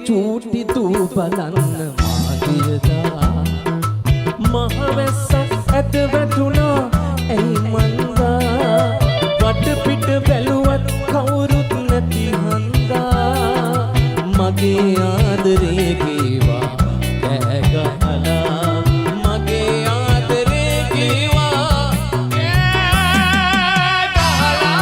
චූටි දූ බලන්න මාගියදා මහවැස්ස ඇද වැටුණා ඇයි මන්දා වටපිට බැලුවත් කවුරුත් නැති හන්දා මගේ ආදරේ කීවා කෑ ගහලා මගේ ආදරේ කීවා කෑ ගහලා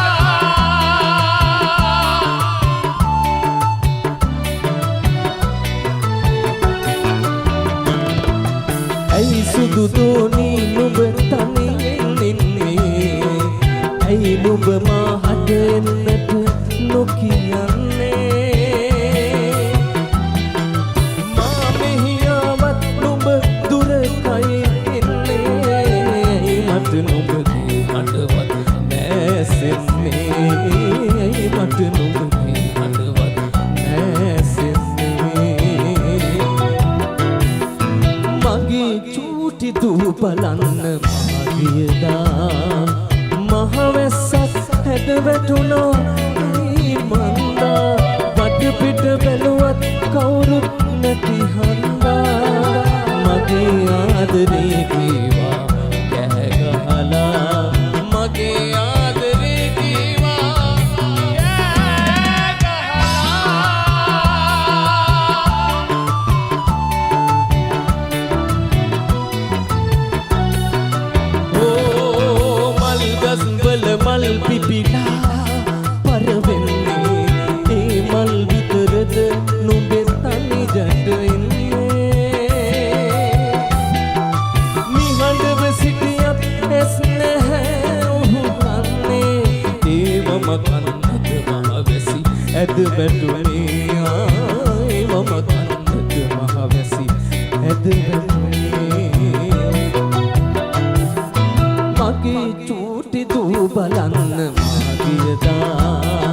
ඇයි සුදු දෝනි නුඹ තනියෙන් ඉන්නේ ඇයි නුඹ මා හදන්නට නොකියන්නේ මා මෙහි ආවත් නුඹ දුර කයි එන්නේ ඇයි මට නුඹගේ හඬවත් නැසෙන්නේ ඇයි මට නුඹගේ හඬවත් නැසෙන්නේ මගේ චූටි දූ බලන්න මාගියදා මහවැස්සක් හැද වැටුණා ඇයි මන්දා වටපිට බැලුවත් කවුරුත් නැති හන්දා මගේ ආදරේ කීවා කෑ ගහලා මගේ ආදරේ කීවා කෑ ගහලා මල් ගස්වල මල් පිපිලා පරවෙන්නේ ඒ මල් විතරද නුඹේ තනි ජඩ ඉන්නේ නිහඬව සිටියත් ඇස් නැහැ ඔහු කන්නේ ඒවම කන්නට මහවැසි ඇද වැටුනේ ඒවම කන්නට මහවැසි ඇද වැටුනේ මගේ චූටි දූ බලන්න මාගියදා